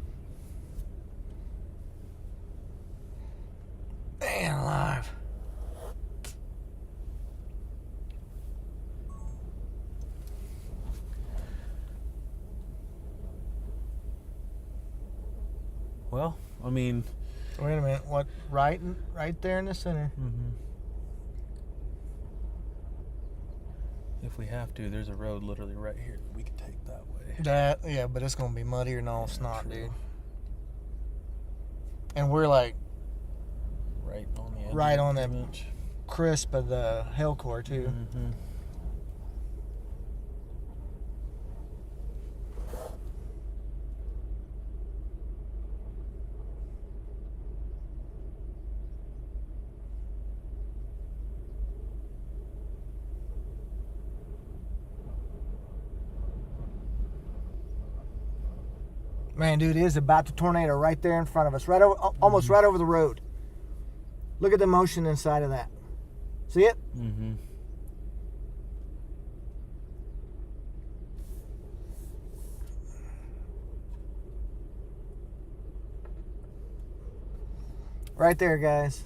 Man alive. Well, I mean... Wait a minute. What? Right there in the center. Mm-hmm. If we have to, there's a road literally right here that we can take that way. Yeah, but it's going to be muddier than all snot, dude. And we're like... Right on the edge. Right on that inch. crisp of the hellcore, too. Mm-hmm. Man, dude, it is about to tornado right there in front of us. Right over, almost right over the road. Look at the motion inside of that. See it? Mm-hmm. Right there, guys.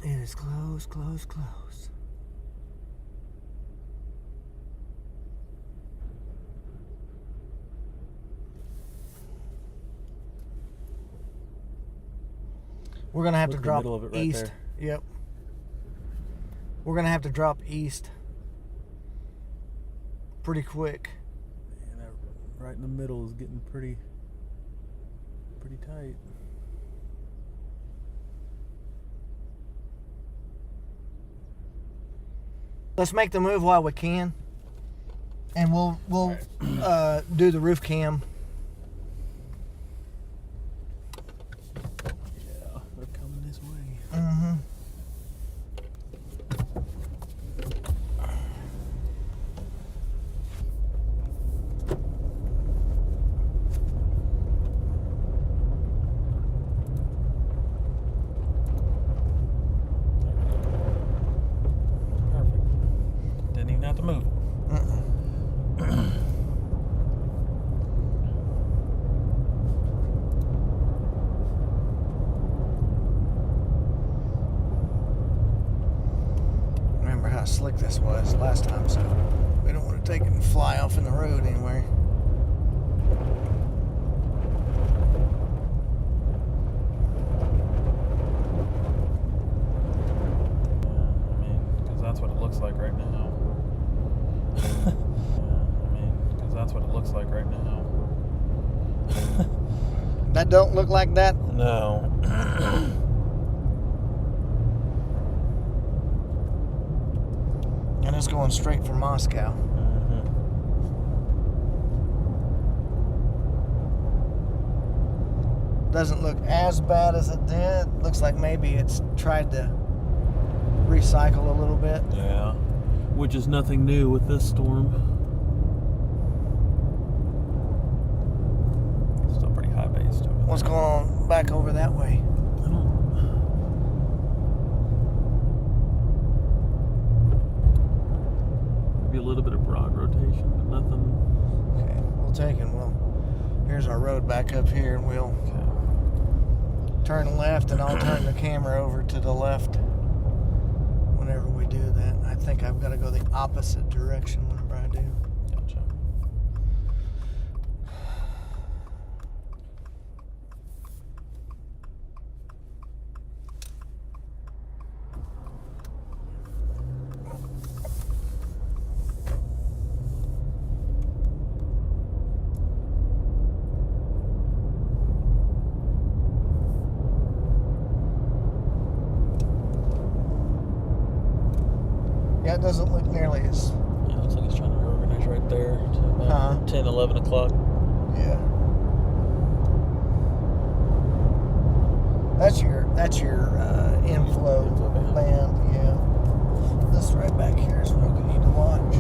It is close, close, close. We're going to have to drop east. There. Yep. We're going to have to drop east pretty quick. Man, that right in the middle is getting pretty tight. Let's make the move while we can, and we'll do the roof cam. Yeah, they're coming this way. Mm-hmm. To move. Remember how slick this was last time, so we don't want to take it and fly off in the road anywhere. looks like right now. Yeah, I mean, because that's what it looks like right now. That don't look like that? No. And it's going straight for Moscow. Doesn't look as bad as it did. Looks like maybe it's tried to recycle a little bit. Yeah. Which is nothing new with this storm. Still pretty high based over there. What's going on back over that way? I don't. Maybe a little bit of broad rotation, but nothing. Okay, we'll take it. Well, here's our road back up here, and we'll turn left, and I'll turn the camera over to the left whenever we do that. I think I've got to go the opposite direction whenever I do. Gotcha. Yeah, it doesn't look nearly as... Yeah, looks like it's trying to reorganize right there to about 10, 11 o'clock. Yeah. That's your inflow band, yeah. This right back here is what we need to watch.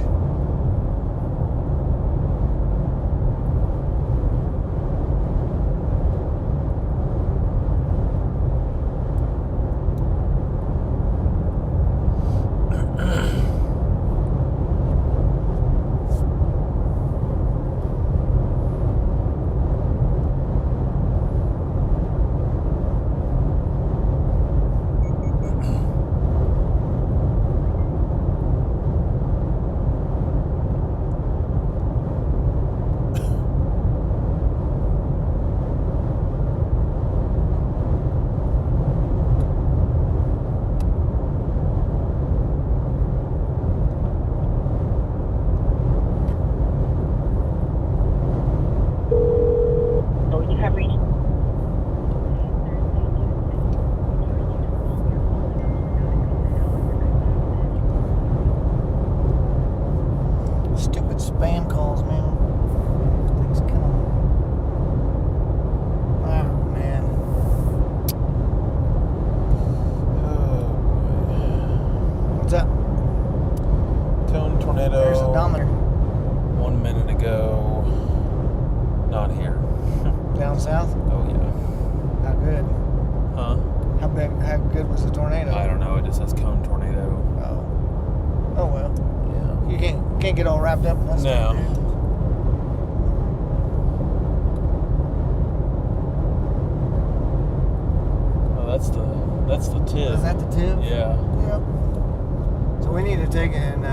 Stupid spam calls, man. Things come. Oh, man. What's up? Cone tornado. There's a odometer. 1 minute ago. Not here. Down south? Oh, yeah. How good? Huh? How good was the tornado? I don't know. It just says cone tornado. Oh. Oh, well. Yeah. You can't get all wrapped up in that stuff, No. dude. Oh, that's the tip. Is that the tip? Yeah. Yep. So we need to take and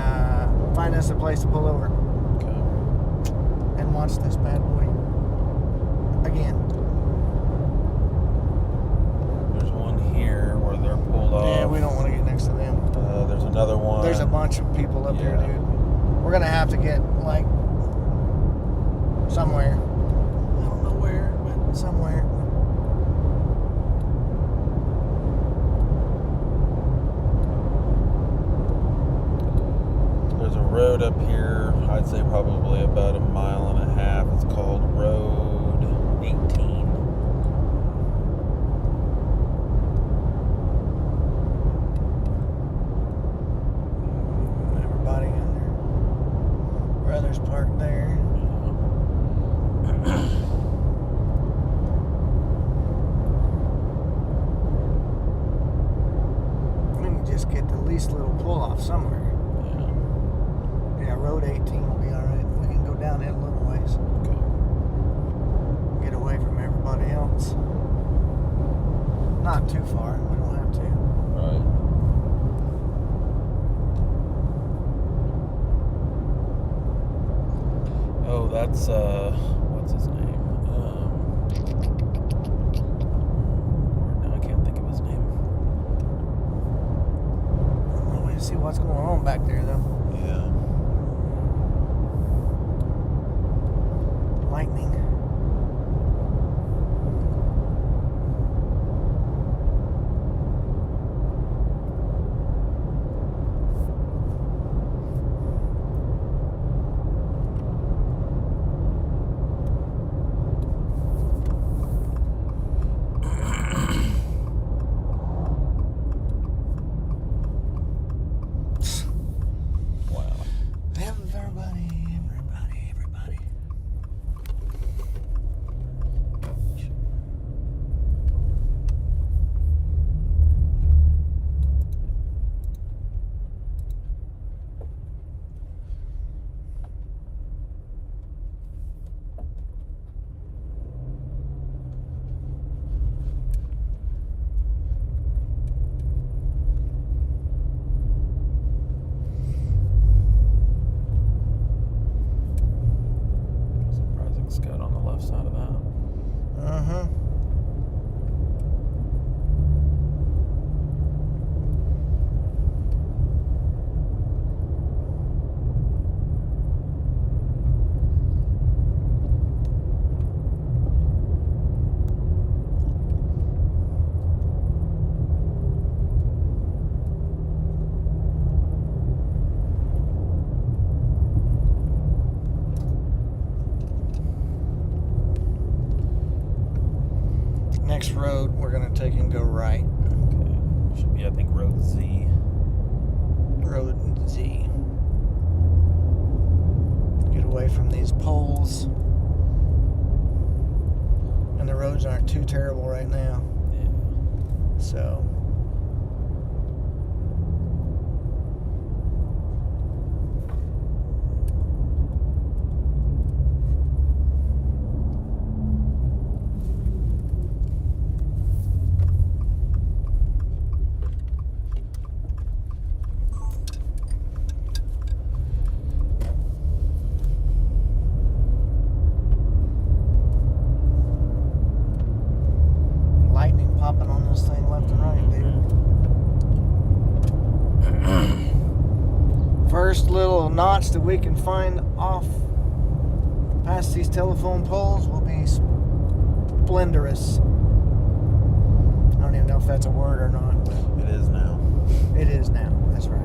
find us a place to pull over Okay. and watch this bad boy again. There's one here where they're pulled off. Yeah, we don't want to get next to them. There's another one. There's a bunch of people up there, Yeah. dude. We're gonna have to get like somewhere. I don't know where, but somewhere. There's a road up here. I'd say probably about 1.5 miles. It's called Road 18. Everybody in there. Brothers parked there. We can just get the least little pull off somewhere. Yeah. Yeah, Road 18 will be alright. We can go down it a little ways. Okay. Get away from everybody else. Not too far. We don't have to. Right. Oh, that's what's his name? No, I can't think of his name. Oh, we to see what's going on back there, though. Yeah. Lightning. Everybody. Surprising scud on the left side of that. Next road we're going to take and go right. Okay. Should be, I think, road Z. Road Z. Get away from these poles. And the roads aren't too terrible right now. Yeah. So. Lightning popping on this thing left and right, dude. First little notch that we can find off past these telephone poles will be splendorous. I don't even know if that's a word or not, but It is now. it is now. That's right.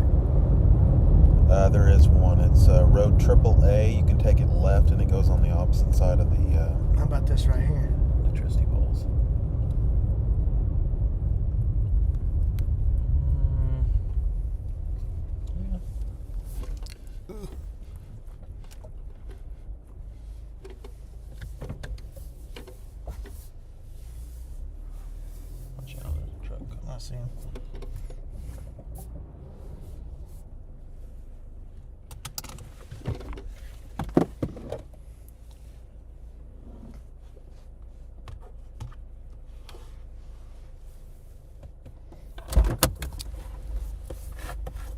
There is one. It's road AAA. You can take it left, and it goes on the opposite side of the How about this right here? electricity poles. Watch out, there's a truck coming. I see him.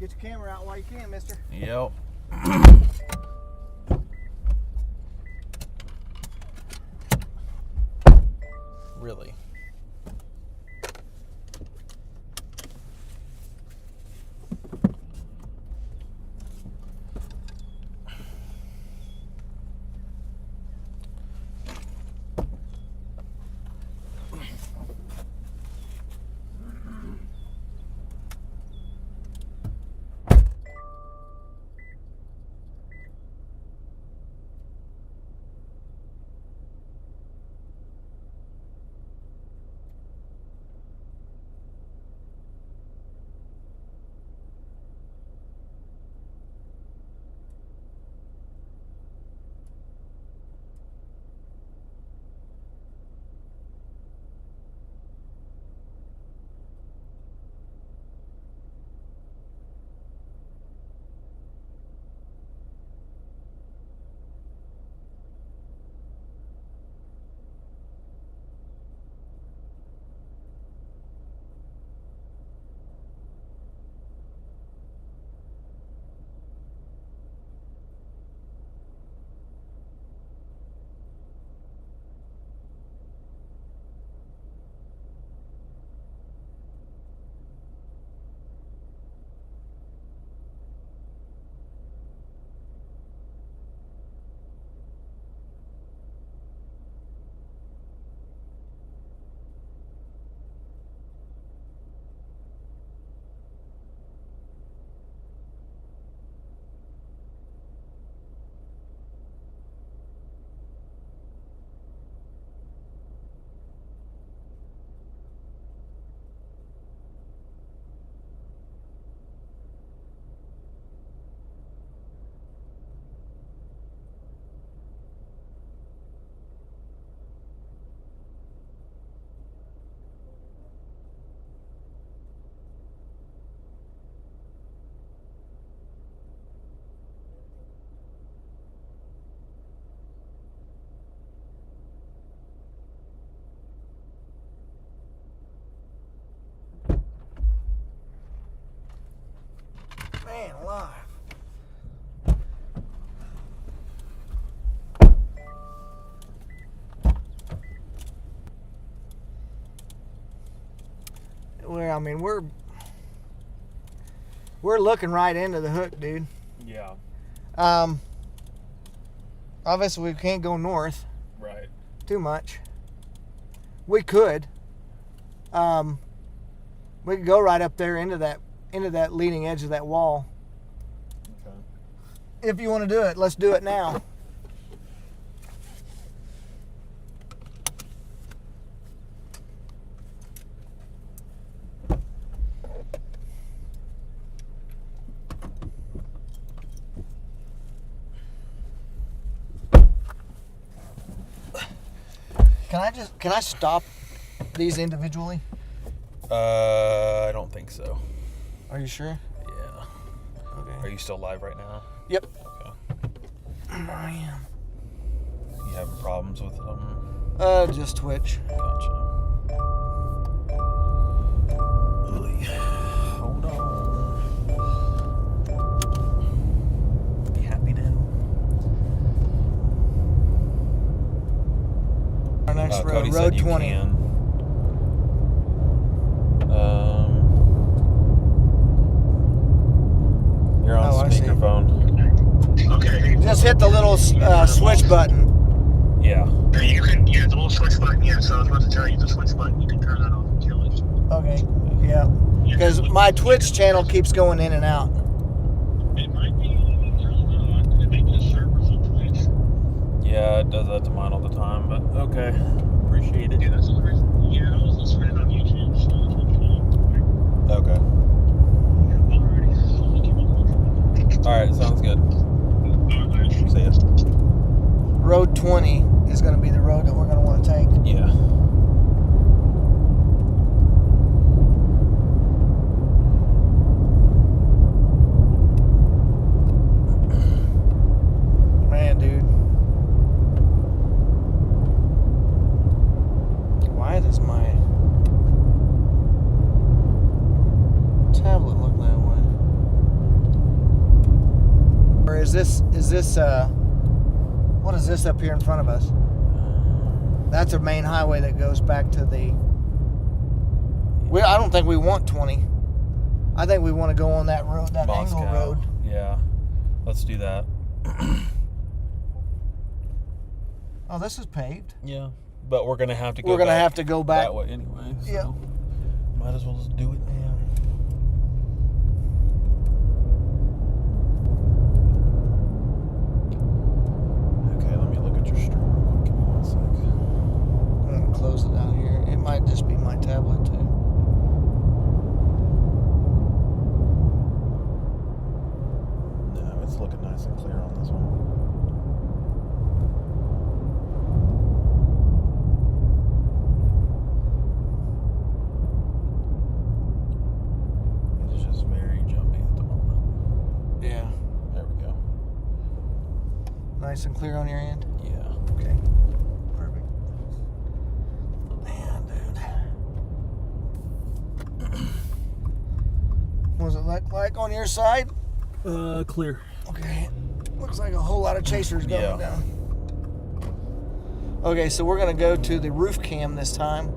Get your camera out while you can, mister. Yep. Really? Man alive. Well, I mean, we're looking right into the hook, dude. Yeah. Obviously we can't go north Right. too much. We could. We could go right up there into that leading edge of that wall. Okay. If you want to do it, let's do it now. Can I stop these individually? I don't think so. Are you sure? Yeah. Okay. Are you still live right now? Yep. Okay. I am. You having problems with them? Just Twitch. Gotcha. Oy. Hold on. Be happy now. Our next road, Cody road said you 20. can. You're on Oh, I see. speakerphone. Okay. Just hit the little switch button. Yeah. You can, yeah, the little switch button, yeah, so I was about to tell you the switch button, you can turn that off and kill it. Okay. Yeah. Because my Twitch channel keeps going in and out. It might be, I don't know, it may be the servers on Twitch. Yeah, it does that to mine all the time, but okay. Appreciate it. Yeah, that's the only reason, yeah, I was listening on YouTube, so that's what's going on. Okay. Yeah, alrighty, I'll keep on watching. Alright, sounds good. Alright, See ya. Road 20 is going to be the road that we're going to want to take. Yeah. Man, dude. Why does my tablet look that way? Or is this what is this up here in front of us? That's a main highway that goes back to the... I don't think we want 20. I think we want to go on that road, that Moscow. angle road. Yeah. Let's do that. Oh, this is paved. Yeah. But we're gonna have to go We're going to back have to go back. that way anyway. So Yeah. might as well just do it. Okay, let me look at your stream real quick. Give me 1 sec. I'm going to close it out here. It might just be my tablet, too. No, it's looking nice and clear on this one. It is just very jumpy at the moment. Yeah. There we go. Nice and clear on your end? Yeah. Okay. Perfect. Man, dude. What does it look like on your side? Clear. Okay. Looks like a whole lot of chasers going Yeah. down. Okay, so we're going to go to the roof cam this time.